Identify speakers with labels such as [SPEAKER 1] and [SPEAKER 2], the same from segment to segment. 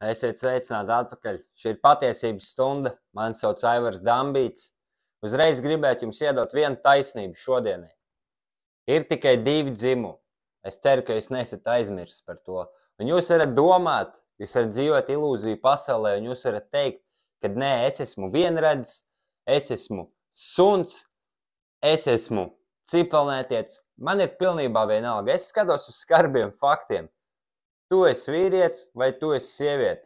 [SPEAKER 1] Esiet sveicināti atpakaļ. Šī ir patiesības stunda. Mani sauc Aivars Dambīts. Uzreiz gribētu jums iedot vienu taisnību šodienai. Ir tikai divi dzimumi. Es ceru, ka jūs nesat aizmirsis par to. Un jūs varat domāt, jūs varat dzīvot ilūziju pasaulē, un jūs varat teikt, ka nē, es esmu vienredzis, es esmu suns, es esmu cipelnētietis. Man ir pilnībā vienalga. Es skatos uz skarbiem faktiem. Tu esi vīrietis vai tu esi sieviete.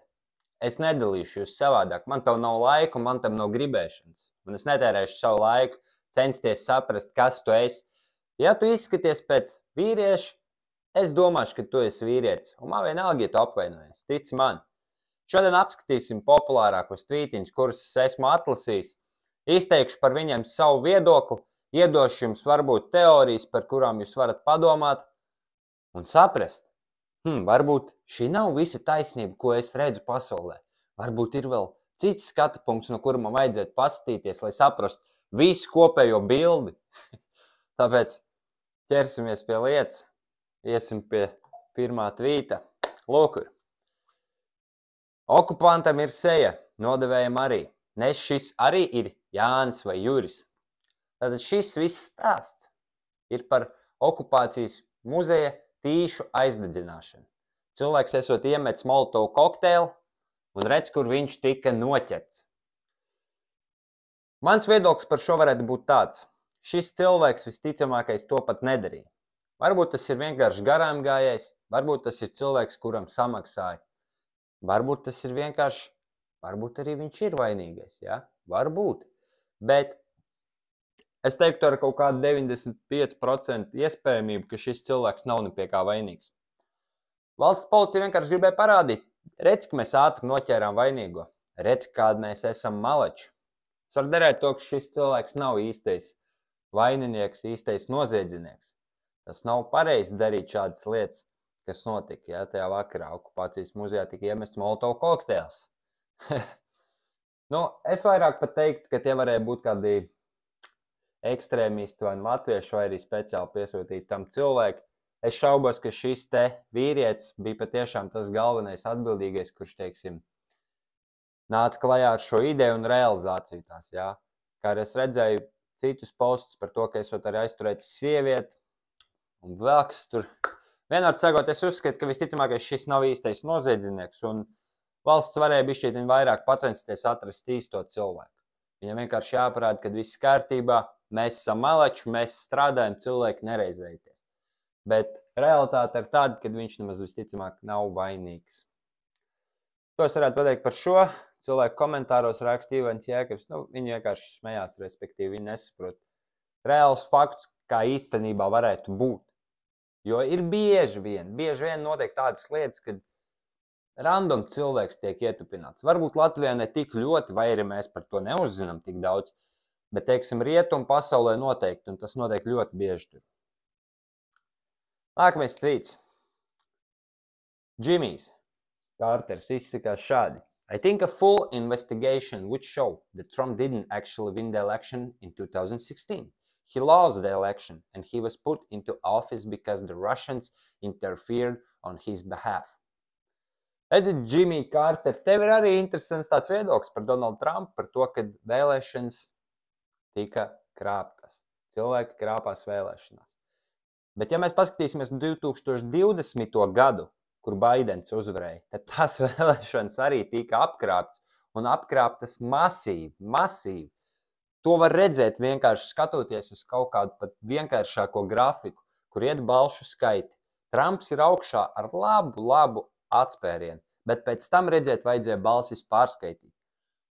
[SPEAKER 1] Es nedalīšu jūs savādāk. Man tev nav laika, man tam nav gribēšanas. Un es netērēšu savu laiku censties saprast, kas tu esi. Ja tu izskaties pēc vīrieša, es domāšu, ka tu esi vīrietis. Un man vienalga, ja tu apvainojies. Tici man. Šodien apskatīsim populārākos tvītiņus, kurus es esmu atlasījis. Izteikšu par viņiem savu viedokli. Iedošu jums varbūt teorijas, par kurām jūs varat padomāt un saprast. Varbūt šī nav visa taisnība, ko es redzu pasaulē. Varbūt ir vēl cits skatu punkts, no kura man vajadzētu paskatīties, lai saprastu visu kopējo bildi. Tāpēc ķersimies pie lietas. Iesim pie pirmā tvīta. Lūkur. Okupantam ir seja, nodevējam arī. Nes šis arī ir Jānis vai Juris. Tātad šis viss stāsts ir par okupācijas muzeja tīšu aizdedzināšanu. Cilvēks esot iemetis molotovu kokteili un redz, kur viņš tika noķerts. Mans viedoklis par šo varētu būt tāds. Šis cilvēks visticamākais to pat nedarīja. Varbūt tas ir vienkārši garām gājējs, varbūt tas ir cilvēks, kuram samaksāja. Varbūt tas ir vienkārši, varbūt arī viņš ir vainīgais, ja? Varbūt. Bet es teiktu ar kaut kādu 95% iespējamību, ka šis cilvēks nav ne pie kā vainīgs. Valsts policija vienkārši gribēja parādīt. Redz, ka mēs ātri noķērām vainīgo. Redz, kādi mēs esam maleči. Es varu derēt to, ka šis cilvēks nav īstais vaininieks, īstais noziedznieks. Tas nav pareizi darīt šādas lietas, kas notika. Ja? Tajā vakarā okupācijas muzejā tika iemests molotovu kokteils. Es vairāk pat teiktu, ka tie varēja būt kādi ekstrēmisti vai latvieši, vai arī speciāli piesūtīti tam cilvēku. Es šaubos, ka šis te vīrietis bija patiešām tas galvenais atbildīgais, kurš, teiksim, nāca klajā ar šo ideju un realizāciju tās, jā. Kā arī es redzēju citus postus par to, ka esot arī aizturēts sievieti un vēl kas tur. Vienmēr sakot, es uzskatu, ka visticamākais šis nav īstais noziedznieks un valsts varēja bišķīt vairāk pacensties atrast īsto cilvēku. Viņam vienkārši jāparāda, ka viss kārtībā, mēs esam maleči, mēs strādājam, cilvēki nereizēties. Bet realitāte ir tāda, ka viņš nemaz visticamāk nav vainīgs. To es varētu pateikt par šo. Cilvēku komentāros raksta Ivans Jēkabs. Viņi vienkārši smējās, respektīvi, viņi nesaprot reāls fakts, kā īstenībā varētu būt. Jo ir bieži vien notiek tādas lietas, kad random cilvēks tiek ietupināts. Varbūt Latvijā ne tik ļoti, vai arī mēs par to neuzzinām tik daudz, bet, teiksim, rietumu pasaulē noteikti, un tas notiek ļoti bieži tur. Nākamais tvīts. Jimmy's Carters izsakās šādi. I think a full investigation would show that Trump didn't actually win the election in 2016. He lost the election and he was put into office because the Russians interfered on his behalf. Edit, Jimmy Carter, tev ir arī interesants tāds viedoklis par Donaldu Trumpu, par to, ka vēlēšanas tika krāptas. Cilvēki krāpās vēlēšanās. Bet ja mēs paskatīsimies 2020. Gadu, kur Baidens uzvarēja, tad tās vēlēšanas arī tika apkrāptas un apkrāptas masīvi. To var redzēt vienkārši skatoties uz kaut kādu pat vienkāršāko grafiku, kur iet balšu skaiti. Trumps ir augšā ar labu atspērienu, bet pēc tam redzēt vajadzēja balsis pārskaitīt.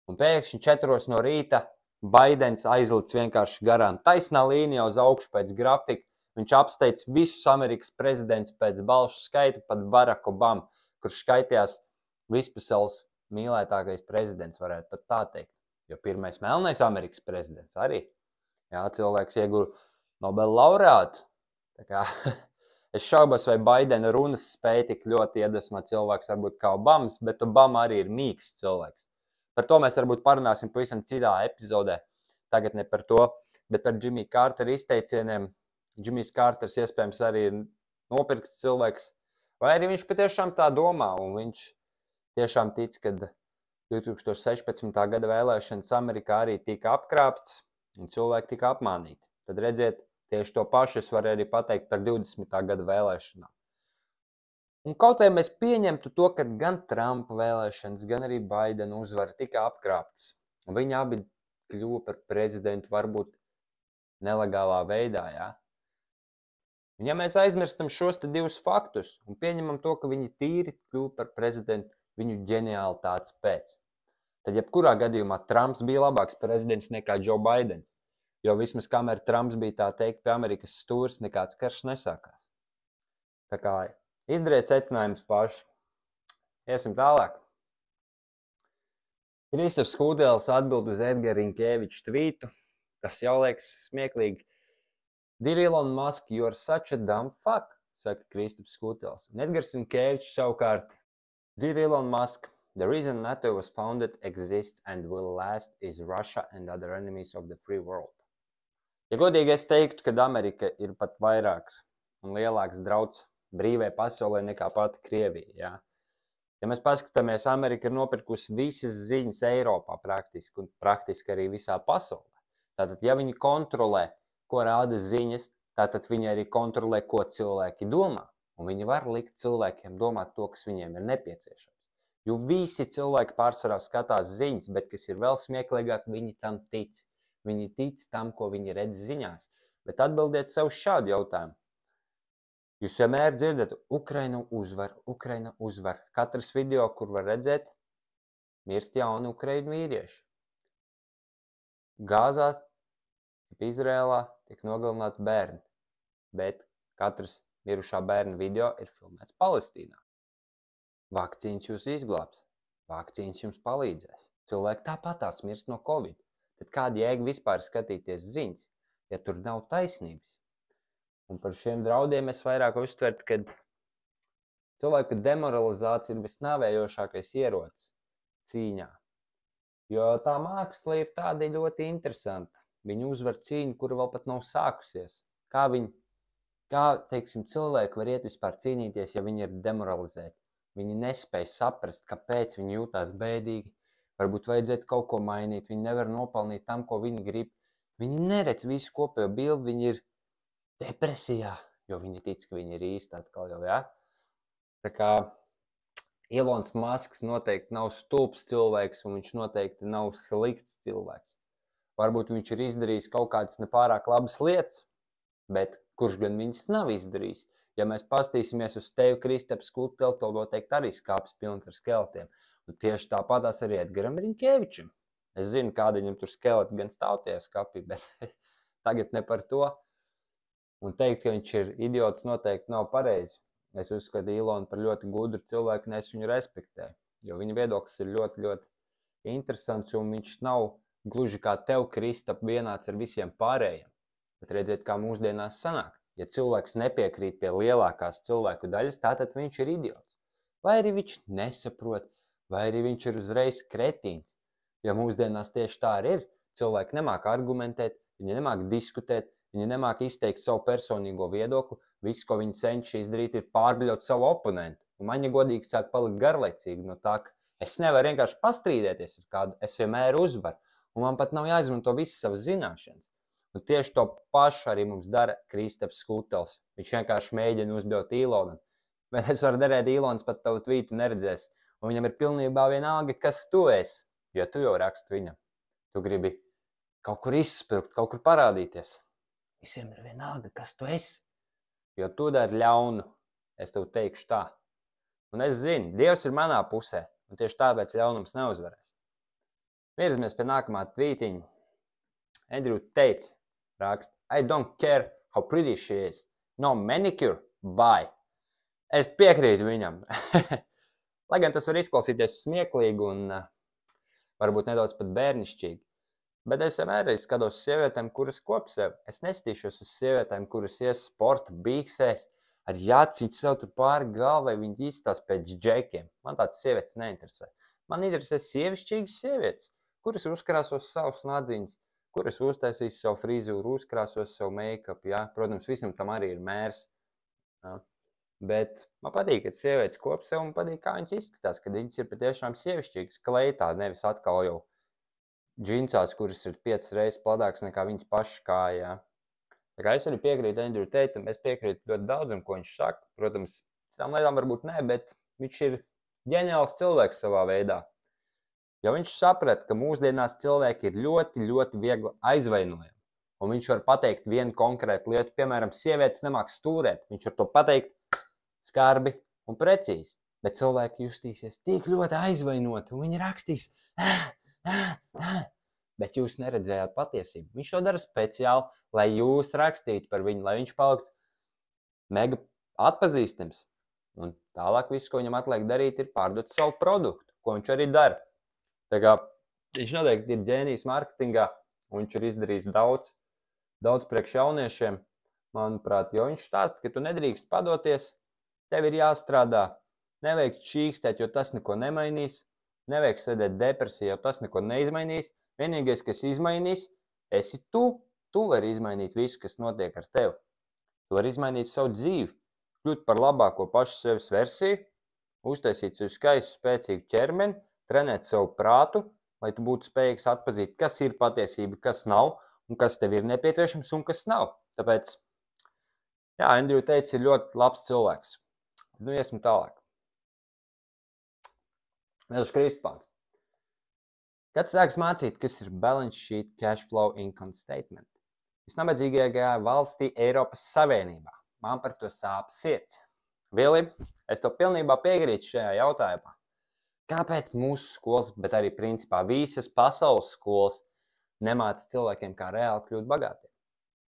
[SPEAKER 1] Un pēkšņi 4 no rīta Baidens aizlic vienkārši garām taisnā līnijā uz augšu pēc grafika. Viņš apsteidz visus Amerikas prezidents pēc balšu skaita, pat Barack Obama, kurš skaitījās vispasaules mīlētākais prezidents, varētu pat tā teikt. Jo pirmais melnais Amerikas prezidents arī. Jā, cilvēks ieguva Nobela laureātu. Tā kā es šaubos, vai Baidena runas spēja tik ļoti iedvesmot cilvēks varbūt kā Obamas, bet Obama arī ir mīksts cilvēks. Par to mēs varbūt parunāsim pavisam citā epizodē. Tagad ne par to, bet par Jimmy Carter izteicieniem. Jimmy's Carters iespējams arī ir nopirkts cilvēks, vai arī viņš patiešām tā domā, un viņš tiešām tic, ka 2016. gada vēlēšanas Amerikā arī tika apkrāpts un cilvēki tika apmānīti. Tad redziet, tieši to pašu es varu arī pateikt par 20. gada vēlēšanām. Un kaut vai mēs pieņemtu to, ka gan Trumpa vēlēšanas, gan arī Baidena uzvara tika apkrāptas, un viņi abi kļuva par prezidentu varbūt nelegālā veidā, jā. Un ja mēs aizmirstam šos te divus faktus un pieņemam to, ka viņi tīri kļuva par prezidentu viņu ģenialitātes pēc, tad jebkurā gadījumā Trumps bija labāks prezidents nekā Joe Baidens, jo vismaz kamēr Trumps bija tā teikt pie Amerikas stūres, nekāds karš nesākās. Tā kā izdariet secinājumus paši. Iesim tālāk. Kristofs Hūdelis atbild uz Edgara Rinkēviča tvītu. Tas jau liekas smieklīgi. Dear Elon Musk, you are such a dumb fuck, saka Kristofs Hūdelis. Un Edgars Rinkēvičs savukārt. Dear Elon Musk, the reason NATO was founded, exists and will last is Russia and other enemies of the free world. Ja godīgi es teiktu, ka Amerika ir pat vairāks un lielāks drauds brīvai pasaulē nekā pati Krievija. Jā. Ja mēs paskatāmies, Amerika ir nopirkusi visas ziņas Eiropā praktiski arī visā pasaulē. Tātad, ja viņi kontrolē, ko rāda ziņas, tātad viņi arī kontrolē, ko cilvēki domā. Un viņi var likt cilvēkiem domāt to, kas viņiem ir nepieciešams. Jo visi cilvēki pārsvarā skatās ziņas, bet kas ir vēl smieklīgāk, viņi tam tic. Viņi tic tam, ko viņi redz ziņās. Bet atbildiet sev šādu jautājumu. Jūs vienmēr dzirdat, Ukraina uzvar, Ukraina uzvar. Katrs video, kur var redzēt, mirst jauni Ukraiņu vīrieši. Gāzā, Izrēlā tiek nogalināti bērni, bet katrs mirušā bērna video ir filmēts Palestīnā. Vakcīnas jūs izglābs, vakcīnas jums palīdzēs. Cilvēki tāpatās mirst no Covid. Tad kāda jēga vispār skatīties ziņas, ja tur nav taisnības? Un par šiem draudiem es vairāk uztvertu, ka cilvēku demoralizācija ir visnāvējošākais ierocis cīņā. Jo tā māksla ir tāda ļoti interesanta. Viņi uzvar cīņu, kura vēl pat nav sākusies. Kā teiksim, cilvēki var iet vispār cīnīties, ja viņi ir demoralizēti? Viņi nespēj saprast, kāpēc viņi jūtās bēdīgi. Varbūt vajadzētu kaut ko mainīt. Viņi nevar nopelnīt tam, ko viņi grib. Viņi neredz visu kopējo bildi. Viņi ir depresijā, jo viņi tic, ka viņi ir īsti atkal jau, jā? Tā kā Elons Musks noteikti nav stulbs cilvēks, un viņš noteikti nav slikts cilvēks. Varbūt viņš ir izdarījis kaut kādas nepārāk labas lietas, bet kurš gan viņas nav izdarījis? Ja mēs pastīsimies uz tevi, Kristaps Hūdelis, to noteikti arī skāpis pilns ar skeletiem. Un tieši tāpatās arī Edgaram Rinkēvičam. Es zinu, kāda viņam tur skeleti gan stāv tajā skapī, bet tagad ne par to. Un teikt, ka viņš ir idiots, noteikti nav pareizi. Es uzskatu Elonu par ļoti gudru cilvēku, un es viņu respektēju. Jo viņa viedoklis ir ļoti, ļoti interesants, un viņš nav gluži kā tev, Kristap, vienāds ar visiem pārējiem. Bet redziet, kā mūsdienās sanāk. Ja cilvēks nepiekrīt pie lielākās cilvēku daļas, tātad viņš ir idiots. Vai arī viņš nesaprot, vai arī viņš ir uzreiz kretīns. Jo mūsdienās tieši tā arī ir. Cilvēki nemāk argumentēt, viņi nemāk diskutēt, viņi nemāk izteikt savu personīgo viedokli. Viss, ko viņi cenšas izdarīt, ir pārbļaut savu oponentu. Un man, ja godīgi, sāk palikt garlaicīgi no tā, ka es nevaru vienkārši pastrīdēties ar kādu, es vienmēr uzvaru. Un man pat nav jāizmanto visas savas zināšanas. Un tieši to pašu arī mums dara Kristaps Hūdelis. Viņš vienkārši mēģina uzbļaut Elonam. Bet es varu darēt, Elons pat tavu tvītu neredzēs. Un viņam ir pilnībā vienalga, kas tu esi. Jo tu jau raksti viņam. Tu gribi kaut kur izspilgt, kaut kur parādīties. Visiem ir vienalga, kas tu esi. Jo tu dari ļaunu. Es tev teikšu tā. Un es zinu, Dievs ir manā pusē. Un tieši tāpēc ļaunums neuzvarēs. Virzamies pie nākamā tvītiņa. Andrew teica, raksta, I don't care how pretty she is. No manicure, bye. Es piekrītu viņam. Lai gan tas var izklausīties smieklīgi un varbūt nedaudz pat bērnišķīgi. Bet es vienmēr skatos uz sievietēm, kuras kop sev. Es nestīšos uz sievietēm, kuras ies sporta bīksēs, ar jāciņu sev tur pāri galvai, viņi izstās pēc džekiem. Man tāds sievietes neinteresē. Man interesē sievišķīgas sievietes, kuras uzkrāsos savus nadziņus, kuras uztaisīs savu frizūru, uzkrāsos savu make-up. Ja? Protams, visam tam arī ir mērs. Ja? Bet man patīk, kad sievietes kop sev un patīk, kā viņas izskatās, kad viņas ir patiešām sievišķīgas, kleitā, nevis atkal jau džinsās, kuras ir 5 reizes pladākas nekā viņas pašas kājā. Tā kā es arī piekrītu Andrew Tateam, es piekrītu ļoti daudzam, ko viņš saka. Protams, citām lietām varbūt ne, bet viņš ir ģeniāls cilvēks savā veidā. Jo viņš saprata, ka mūsdienās cilvēki ir ļoti, ļoti viegli aizvainojami. Un viņš var pateikt vienu konkrētu lietu, piemēram, sievietes nemāk stūrēt. Viņš var to pateikt skarbi un precīzi. Bet cilvēki justīsies tik ļoti aizvainoti, un viņi rakstīs, bet jūs neredzējāt patiesību. Viņš to dara speciāli, lai jūs rakstītu par viņu, lai viņš paliktu mega atpazīstams. Un tālāk viss, ko viņam atliek darīt, ir pārdot savu produktu, ko viņš arī dara. Tā kā viņš noteikti ir ģēnijs marketingā, un viņš ir izdarījis daudz priekš jauniešiem, manuprāt, jo viņš stāsta, ka tu nedrīkst padoties, tev ir jāstrādā, nevajag čīkstēt, jo tas neko nemainīs, nevajag sēdēt depresijā, jo tas neko neizmainīs, vienīgais, kas izmainīs, esi tu vari izmainīt visu, kas notiek ar tevi, tu vari izmainīt savu dzīvi, kļūt par labāko pašu sevis versiju, uztaisīt sev skaistu, spēcīgu ķermeni, trenēt savu prātu, lai tu būtu spējīgs atpazīt, kas ir patiesība, kas nav, un kas tev ir nepieciešams un kas nav. Tāpēc, jā, Andrew Tate ir ļoti labs cilvēks. Nu, iesim tālāk. Mēs uz Kristupānu. Kad sāks mācīt, kas ir balance sheet, cash flow, income statement? Visnabadzīgākajā valstī Eiropas Savienībā. Man par to sāp sirds. Vili, es to pilnībā piekrītu šajā jautājumā. Kāpēc mūsu skolas, bet arī principā visas pasaules skolas nemāca cilvēkiem, kā reāli kļūt bagātiem?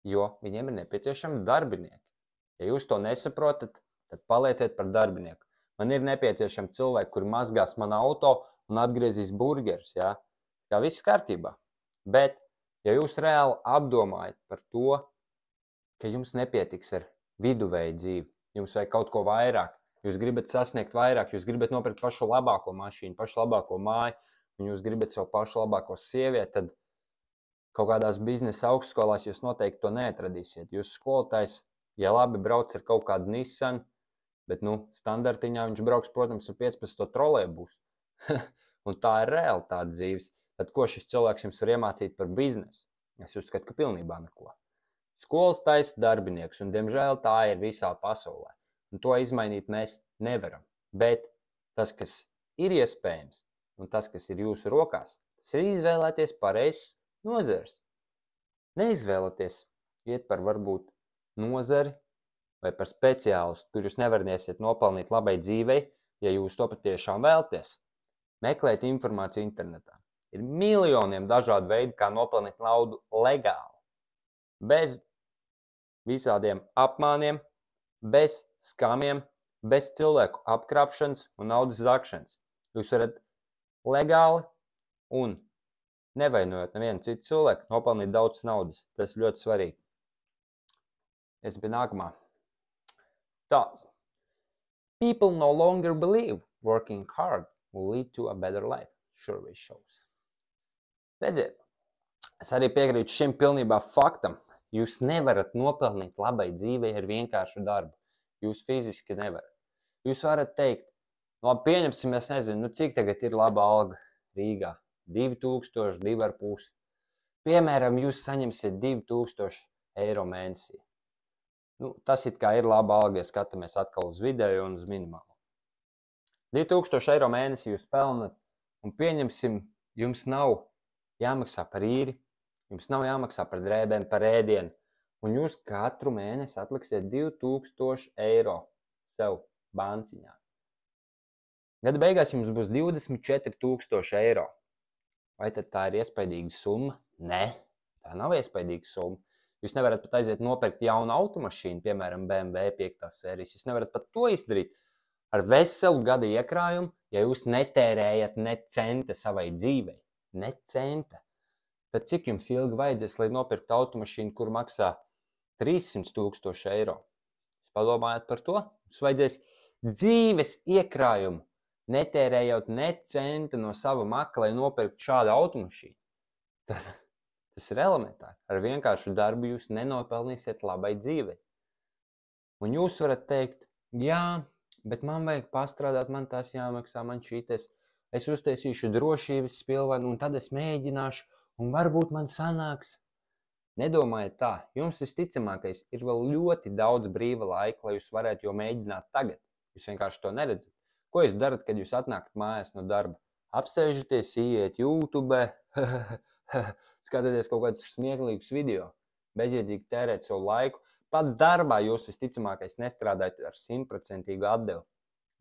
[SPEAKER 1] Jo viņiem ir nepieciešami darbinieki. Ja jūs to nesaprotat, tad palieciet par darbinieku. Man ir nepieciešami cilvēki, kuri mazgās manu auto un atgriezīs burgerus. Ja? Tā viss kārtībā. Bet, ja jūs reāli apdomājat par to, ka jums nepietiks ar viduvēju dzīvi, jums vajag kaut ko vairāk, jūs gribat sasniegt vairāk, jūs gribat nopirkt pašu labāko mašīnu, pašu labāko māju, un jūs gribat savu pašu labāko sievieti, tad kaut kādās biznesa augstskolās jūs noteikti to neatradīsiet. Jūsu skolotājs, ja labi brauc ar kaut kādu Nissan, bet, standartiņā viņš brauks, protams, ar 15 trolejbus. Un tā ir realitāte dzīves. Tad ko šis cilvēks jums var iemācīt par biznesu? Es uzskatu, ka pilnībā neko. Skolas taisa darbinieks, un diemžēl tā ir visā pasaulē. Un to izmainīt mēs nevaram. Bet tas, kas ir iespējams, un tas, kas ir jūsu rokās, tas ir izvēlēties pareizes nozares. Neizvēlaties iet par varbūt nozari vai par speciālistu, kur jūs nevarēsiet nopelnīt labai dzīvei, ja jūs to patiešām vēlaties. Meklēt informāciju internetā. Ir miljoniem dažādu veidu, kā nopelnīt naudu legāli. Bez visādiem apmāniem, bez skamiem, bez cilvēku apkrāpšanas un naudas zakšanas. Jūs varat legāli un nevainojot nevienu citu cilvēku nopelnīt daudz naudas. Tas ir ļoti svarīgi. Es biju nākamā. Tāds. People no longer believe working hard will lead to a better life. Survey shows. Redziet, es arī piekrītu šim pilnībā faktam. Jūs nevarat nopelnīt labai dzīvei ar vienkāršu darbu. Jūs fiziski nevarat. Jūs varat teikt, labi, pieņemsim, es nezinu, cik tagad ir laba alga Rīgā. 2000, 2,5. Piemēram, jūs saņemsiet 2000 eiro mēnesī. Tas it kā ir laba alga, ja skatāmies atkal uz vidēju un uz minimālu. 2000 eiro mēnesī jūs pelnat, un pieņemsim, jums nav jāmaksā par īri, jums nav jāmaksā par drēbēm, par ēdienu, un jūs katru mēnesi atliksiet 2000 eiro sev banciņā. Gada beigās jums būs 24,000 eiro. Vai tad tā ir iespaidīga summa? Nē, tā nav iespaidīga summa. Jūs nevarat pat aiziet nopirkt jaunu automašīnu, piemēram, BMW 5. sērijas. Jūs nevarat pat to izdarīt ar veselu gada iekrājumu, ja jūs netērējat ne centa savai dzīvei. Ne centa. Tad cik jums ilgi vajadzēs, lai nopirktu automašīnu, kur maksā 300,000 eiro? Padomājat par to? Jums vajadzēs dzīves iekrājumu, netērējot ne centa no sava maka, lai nopirktu šādu automašīnu. Tas ir elementāri. Ar vienkāršu darbu jūs nenopelnīsiet labai dzīvei. Un jūs varat teikt, Jā, bet man vajag pastrādāt, man tas jāmaksā, man šīties. Es uztaisīšu drošības spilvenu, un tad es mēģināšu, un varbūt man sanāks. Nedomājiet tā, jums visticamākais ir vēl ļoti daudz brīva laika, lai jūs varētu jau mēģināt tagad. Jūs vienkārši to neredzat. Ko jūs darat, kad jūs atnākat mājās no darba? Apsēžaties, iet YouTube, skatieties kaut kādus smieklīgus video, bezjēdzīgi tērēt savu laiku. Pat darbā jūs visticamākais nestrādājat ar 100% atdevi.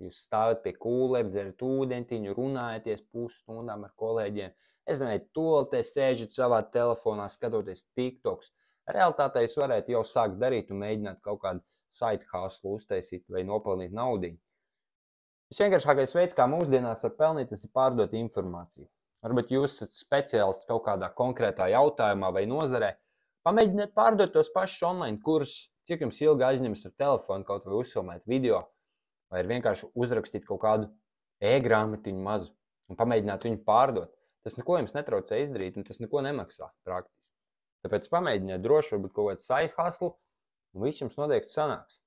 [SPEAKER 1] Jūs stāvat pie kūlera, dzerat ūdentiņu, runājaties pusstundām ar kolēģiem. Es nezinu, toltē sēžat savā telefonā, skatoties TikToks. Realtātē jūs varētu jau sākt darīt un mēģināt kaut kādu side hustle uztaisīt vai nopelnīt naudiņu. Visvienkāršākais veids, kā mūsdienās var pelnīt, tas ir pārdot informāciju. Varbūt jūs esat speciālists kaut kādā konkrētā jautājumā vai nozarē. Pamēģiniet pārdot tos pašus online kursus, cik jums ilgi aizņems ar telefonu kaut vai uzfilmēt video, vai ir vienkārši uzrakstīt kaut kādu e-grāmatiņu mazu un pamēģināt viņu pārdot. Tas neko jums netraucē izdarīt, un tas neko nemaksā praktiski. Tāpēc pamēģiniet droši, varbūt kaut kādu side hustle, un viss jums noteikti sanāks.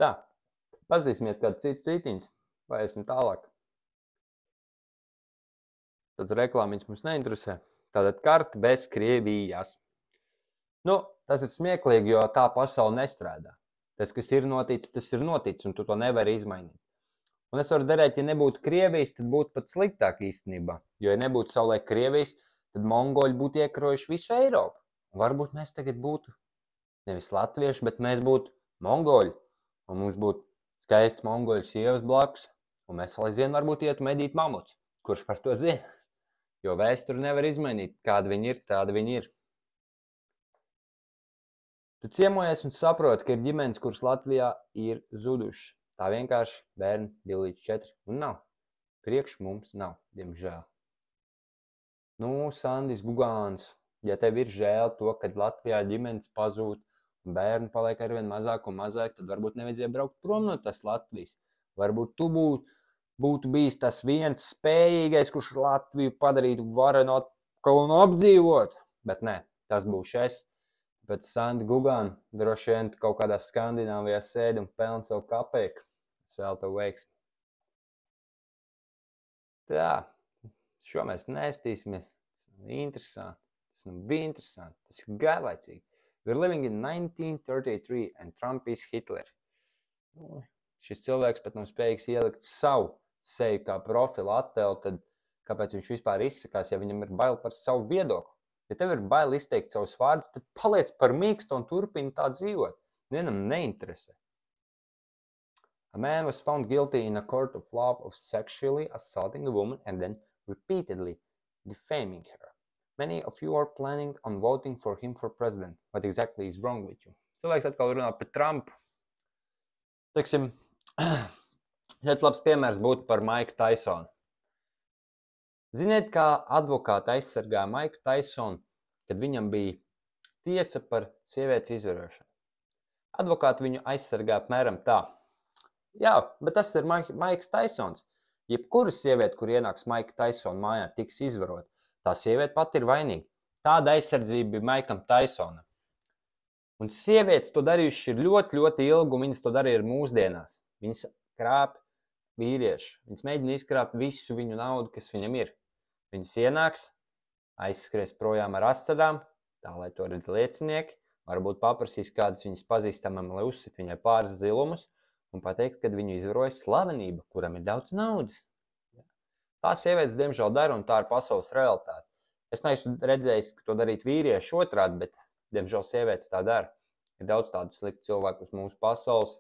[SPEAKER 1] Tā, paskatīsimies kādu citu cītiņus, vai esam tālāk. Tad reklāmiņas mums neinteresē. Tātad karta bez Krievijas. Nu, tas ir smieklīgi, jo tā pasaule nestrādā. Tas, kas ir noticis, tas ir noticis, un tu to nevari izmainīt. Un es varu darīt, ja nebūtu Krievijas, tad būtu pat sliktāk īstenībā. Jo, ja nebūtu savulaik Krievijas, tad mongoļi būtu iekarojuši visu Eiropu. Un varbūt mēs tagad būtu nevis latvieši, bet mēs būtu mongoļi. Un mums būtu skaists mongoļu sievas blakus. Un mēs vēl aizvien varbūt ietu medīt mamuts. Kurš par to zina? Jo vēsturi nevar izmainīt. Kāda viņi ir, tāda viņi ir. Tu ciemojies un saproti, ka ir ģimenes, kuras Latvijā ir zudušas. Tā vienkārši bērni 2 līdz 4 un nav. Priekš mums nav, diemžēl. Nu, Sandis Gugāns, ja tev ir žēl to, kad Latvijā ģimenes pazūd un bērni paliek arvien mazāk un mazāk, tad varbūt nevajadzēja braukt prom no tas Latvijas. Varbūt tu būtu bijis tas viens spējīgais, kurš Latviju padarītu varenu atkal un apdzīvot. Bet nē, tas būšu es. Bet Sandi Gugāni droši vien kaut kādā Skandināvijā sēdi un pelna savu kapeiku. Es vēl tev veiksmi. Tā, šo mēs nestīsimies. Tas nav interesanti. Tas nav interesanti. Tas ir garlaicīgi. We're living in 1933 and Trump is Hitler. Šis cilvēks pat nav spējīgs ielikt savu seju kā profilu attēlu, tad kāpēc viņš vispār izsakās, ja viņam ir bail par savu viedokli? Ja tev ir bail izteikt savus vārdus, tad paliec par mīkstu un turpini tā dzīvot. Vienam neinteresē. A man was found guilty in a court of law of sexually assaulting a woman and then repeatedly defaming her. Many of you are planning on voting for him for president. What exactly is wrong with you? Cilvēks atkal runā par Trumpu. Teiksim, šeit labs piemērs būtu par Maiku Taisonu. Ziniet, kā advokāti aizsargāja Maiku Taisonu, kad viņam bija tiesa par sievietes izvarošanu? Advokāti viņu aizsargāja apmēram tā. Jā, bet tas ir Maiks Taisons. Jebkura sieviete, kur ienāks Maika Taisona mājā, tiks izvarota. Tā sieviete pati ir vainīga. Tāda aizsardzība bija Maikam Taisonam. Un sievietes to darījuši ir ļoti, ļoti ilgi, un viņas to darīja mūsdienās. Viņas krāp vīrieši. Viņas mēģina izkrāpt visu viņu naudu, kas viņam ir. Viņas ienāks, aizskries projām ar asadām, tā lai to redz liecinieki, varbūt paprasīs kādas viņas pazīstamam, lai uzsit viņai pāris zilumus un pateikt, kad viņu izvaroja slavenība, kuram ir daudz naudas. Tā sievietes, diemžēl, dara, un tā ir pasaules realitāte. Es neesmu redzējis, ka to darīt vīrieši otrādi, bet, diemžēl, sievietes tā dara. Ir daudz tādu sliktu cilvēku uz mūsu pasaules,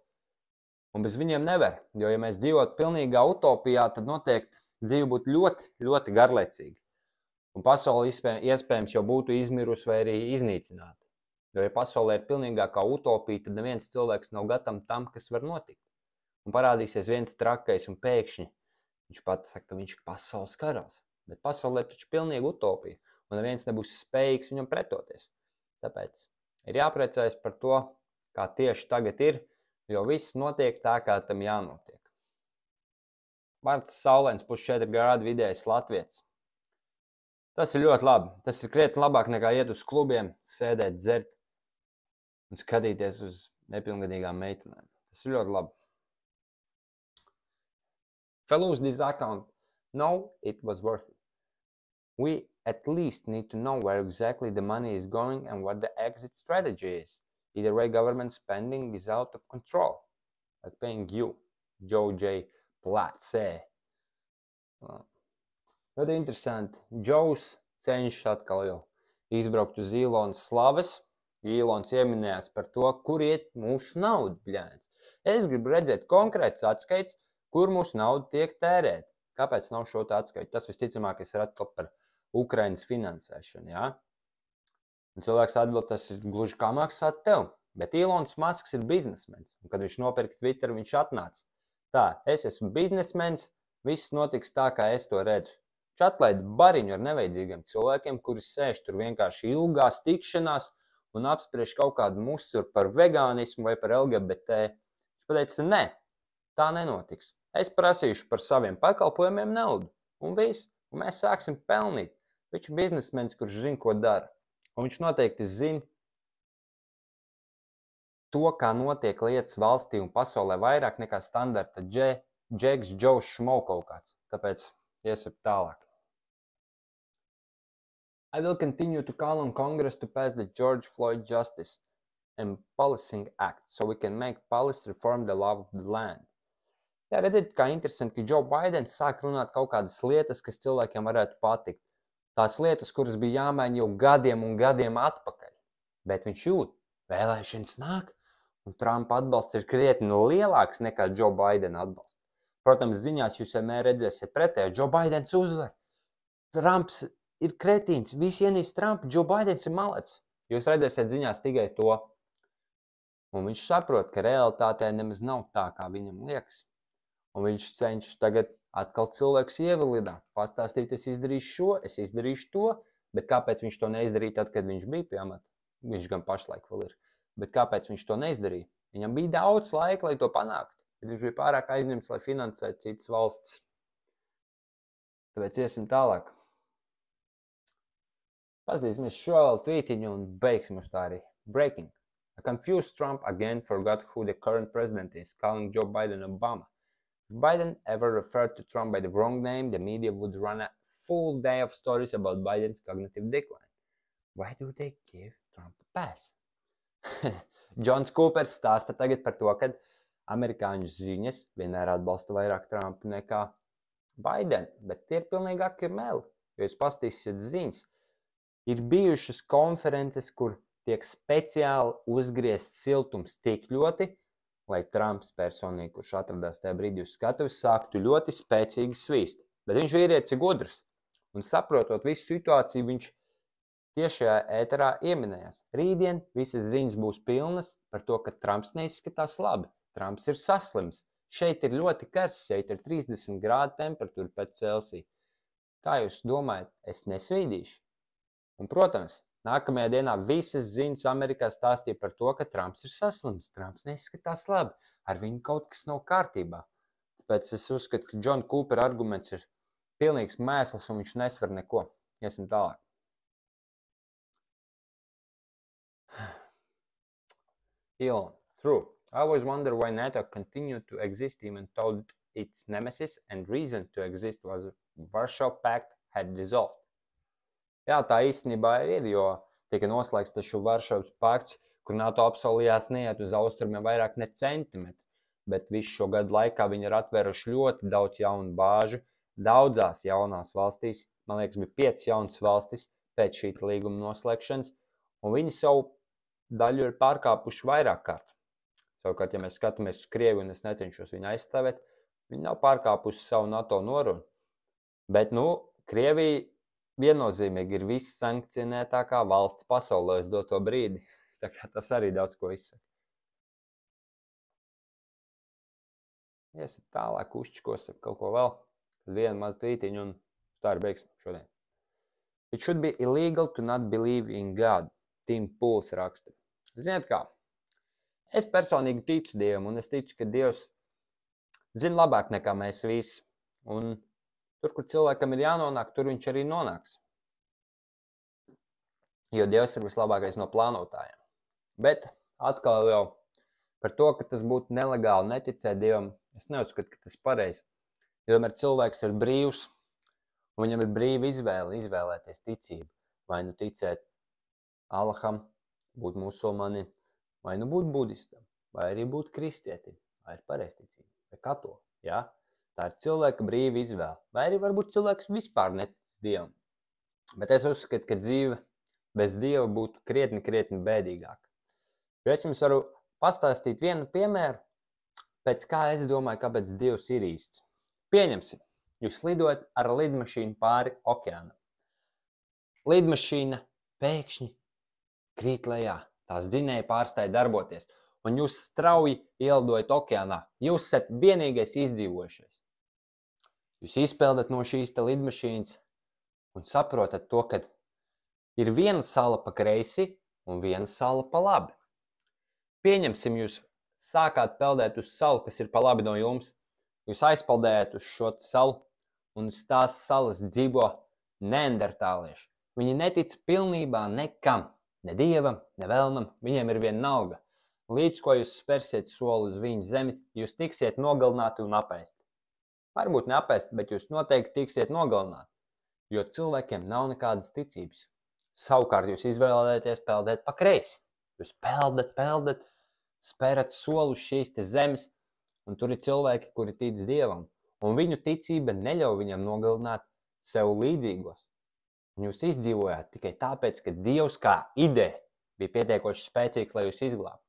[SPEAKER 1] un bez viņiem nevar, jo, ja mēs dzīvotu pilnīgā utopijā, tad noteikti dzīve būtu ļoti, ļoti garlaicīga. Un pasaule iespējams jau būtu izmirusi vai arī iznīcināta. Jo, ja pasaulē ir pilnīgākā utopija, tad neviens cilvēks nav gatavs tam, kas var notikt. Un parādīsies viens trakais un pēkšņi viņš pats saka, ka viņš ir pasaules karalis. Bet pasaulē taču pilnīga utopija, un neviens nebūs spējīgs viņam pretoties. Tāpēc ir jāpriecājas par to, kā tieši tagad ir, jo viss notiek tā, kā tam jānotiek. Marts Saulēns +4 grādi vidējais latvietis. Tas ir ļoti labi. Tas ir krietni labāk nekā iet uz klubiem, sēdēt, dzert un skatīties uz nepilngadīgām meitenēm. Tas ir ļoti labi. If I lose this account, no, it was worth it. We at least need to know where exactly the money is going and what the exit strategy is. Either way, government spending is out of control. Like paying you, Joe J. Platse. Ļoti interesanti. Džows cenšas atkal jau izbraukt uz Īlonas slavas. Īlons ieminējās par to, kur iet mūsu nauda, bļēns. Es gribu redzēt konkrēts atskaits, kur mūsu nauda tiek tērēta. Kāpēc nav šo atskaitu? Tas visticamākais ir atkal par Ukrainas finansēšanu, jā? Un cilvēks atbild, tas ir gluži kā maksāt tev. Bet Ilons Masks ir biznesmens. Un kad viņš nopirka Twitter, viņš atnāca. Tā, es esmu biznesmens, viss notiks tā, kā es to redzu. Viņš atlaida bariņu ar nevajadzīgiem cilvēkiem, kuri sēž tur vienkārši ilgās tikšanās un apspriež kaut kādu musuru par vegānismu vai par LGBT. Viņš pateica, nē, tā nenotiks. Es prasīšu par saviem pakalpojumiem naudu. Un viss. Un mēs sāksim pelnīt. Viņš ir biznesmens, kurš zina, ko dara. Un viņš noteikti zina to, kā notiek lietas valstī un pasaulē vairāk nekā standarta Džeks, Džows, Šmau kaut kāds. Tāpēc iesim tālāk. I will continue to call on Congress to pass the George Floyd Justice and Policing Act so we can make policy reform the law of the land. Jā, redziet, kā interesanti, ka Joe Bidens sāk runāt kaut kādas lietas, kas cilvēkiem varētu patikt. Tās lietas, kuras bija jāmaina jau gadiem un gadiem atpakaļ. Bet viņš jūt, vēlēšanas nāk, un Trumpa atbalsts ir krietni lielāks nekā Joe Bidena atbalsts. Protams, ziņās jūs vienmēr redzēsiet pretējo. Joe Bidens uzvar. Trumps ir kretīns, visi ienīst Trumpu, Joe Bidens ir malets. Jūs redzēsiet ziņās tikai to. Un viņš saprot, ka realitātē nemaz nav tā, kā viņam liekas. Un viņš cenšas tagad atkal cilvēks ievilidāt, pastāstīt, es izdarīšu šo, es izdarīšu to, bet kāpēc viņš to neizdarīja tad, kad viņš bija pie amata? Viņš gan pašlaik vēl ir. Bet kāpēc viņš to neizdarīja? Viņam bija daudz laika, lai to panāktu. Bet viņš bija pārāk aizņemts, lai finansētu citas valsts. Tāpēc iesim tālāk. Paskatīsimies šo vēl tvītiņu un beigsim uz tā arī. Breaking. A confused Trump again forgot who the current president is, calling Joe Biden Obama. If Biden ever referred to Trump by the wrong name, the media would run a full day of stories about Biden's cognitive decline. Why do they give Trump a pass? Džons Kūpers stāsta tagad par to, ka amerikāņu ziņas vienmēr atbalsta vairāk Trumpu nekā Biden, bet tie ir pilnīgākie meli. Jo jūs pastīsiet ziņas, ir bijušas konferences, kur tiek speciāli uzgriezts siltums tik ļoti, lai Trumps personīgi, kurš atradās tajā brīdī uz skatuves, sāktu ļoti spēcīgi svīst. Bet viņš vīrietis ir gudrs. Un saprotot visu situāciju, viņš tiešajā ēterā ieminējās. Rītdien visas ziņas būs pilnas par to, ka Trumps neizskatās labi. Trumps ir saslims. Šeit ir ļoti karsts, šeit ir 30 grādu temperatūra pēc Celsija. Kā jūs domājat, es nesvīdīšu? Un, protams, nākamajā dienā visas ziņas Amerikā stāstīja par to, ka Trumps ir saslims. Trumps neizskatās labi. Ar viņu kaut kas nav kārtībā. Tāpēc es uzskatu, ka Džona Kūpera arguments ir pilnīgs mēsls un viņš nesver neko. Iesim tālāk. Elon, true. I always wonder why NATO continued to exist even though its nemesis and reason to exist was Warsaw Pact had dissolved. Jā, tā īstenībā ir, jo tika noslēgts taču Varšavas pakts, kur NATO apsolījās neiet uz austrumiem vairāk ne centimetru, bet visu šo gadu laikā viņi ir atvēruši ļoti daudz jaunu bāžu, daudzās jaunās valstīs, man liekas, bija 5 jaunas valstis pēc šī līguma noslēgšanas, un viņi savu daļu ir pārkāpuši vairāk kārt. Savukārt, ja mēs skatāmies uz Krieviju un es necenšos viņu aizstāvēt, viņi nav pārkāpuši savu NATO norunu. Bet, Krievija viennozīmīgi ir vissankcionētākā valsts pasaulē uz doto brīdi. Tā kā tas arī daudz ko izsaka. Iesim tālāk, uzčikos kaut ko vēl. Tad vienu mazu tvītiņu un tā arī beigsim šodien. It should be illegal to not believe in God. Tim Pools raksta. Ziniet kā? Es personīgi ticu Dievam, un es ticu, ka Dievs zina labāk nekā mēs visi. Un tur, kur cilvēkam ir jānonāk, tur viņš arī nonāks. Jo Dievs ir vislabākais no plānotājiem. Bet atkal jau par to, ka tas būtu nelegāli neticēt Dievam, es neuzskatu, ka tas ir pareizi. Jo tomēr cilvēks ir brīvs, un viņam ir brīva izvēle izvēlēties ticību. Vai nu ticēt Allaham, būt musulmanim, vai nu būt budistam, vai arī būt kristietim, vai ir pareizticība, vai katolim. Ja? Tā ir cilvēka brīva izvēle. Vai arī varbūt cilvēks vispār netic Dievam. Bet es uzskatu, ka dzīve bez Dieva būtu krietni bēdīgāka. Jo es jums varu pastāstīt vienu piemēru, pēc kā es domāju, kāpēc Dievs ir īsts. Pieņemsim, jūs lidojat ar lidmašīnu pāri okeānam. Lidmašīna pēkšņi krīt lejā, tās dzinēji pārstāja darboties, un jūs strauji ielidojat okeānā. Jūs esat vienīgais izdzīvojušais. Jūs izpeldat no šīs lidmašīnas un saprotat to, ka ir viena sala pa kreisi un viena sala pa labi. Pieņemsim, jūs sākāt peldēt uz salu, kas ir pa labi no jums. Jūs aizpeldējat uz šo salu, un uz tās salas dzīvo neandertālieši. Viņi netic pilnībā nekam, ne Dievam, ne Velnam, viņiem ir vienalga. Līdz ko jūs spērsiet soli uz viņu zemes, jūs tiksiet nogalināti un apēsti. Varbūt neapēsti, bet jūs noteikti tiksiet nogalināti, jo cilvēkiem nav nekādas ticības. Savukārt jūs izvēlēties peldēt pa kreisi. Jūs peldat, spērat soli uz šīs zemes, un tur ir cilvēki, kuri tic Dievam, un viņu ticība neļauj viņam nogalināt sev līdzīgos. Un jūs izdzīvojāt tikai tāpēc, ka Dievs kā ideja bija pietiekoši spēcīgs, lai jūs izglābtu.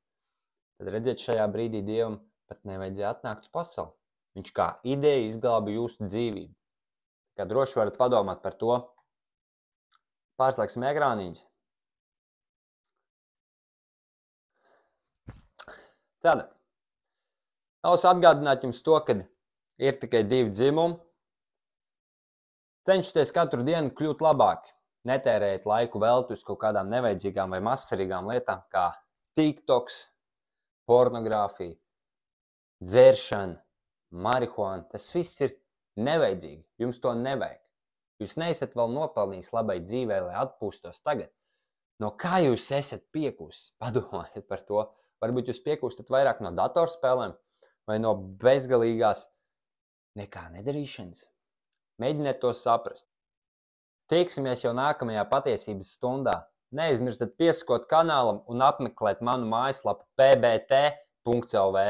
[SPEAKER 1] Tad redziet, šajā brīdī Dievam pat nevajadzēja atnākt uz pasauli. Viņš kā ideja izglāba jūsu dzīvību. Kā droši varat padomāt par to. Pārslēgsim ekrāniņus. Tātad. Vēlos atgādināt jums to, ka ir tikai 2 dzimumi. Cenšieties katru dienu kļūt labāki. Netērējiet laiku velti uz kaut kādām nevajadzīgām vai mazsvarīgām lietām, kā TikToks, pornogrāfija, dzeršana, marihuāna. Tas viss ir nevajadzīgi. Jums to nevajag. Jūs neesat vēl nopelnījis labai dzīvē, lai atpūstos tagad. No kā jūs esat piekūsis? Padomājiet par to. Varbūt jūs piekūstat vairāk no datorspēlēm, vai no bezgalīgās nekā nedarīšanas. Mēģiniet to saprast. Tiksimies jau nākamajā patiesības stundā. Neaizmirstiet piesakot kanālam un apmeklēt manu mājaslapu pbt.lv.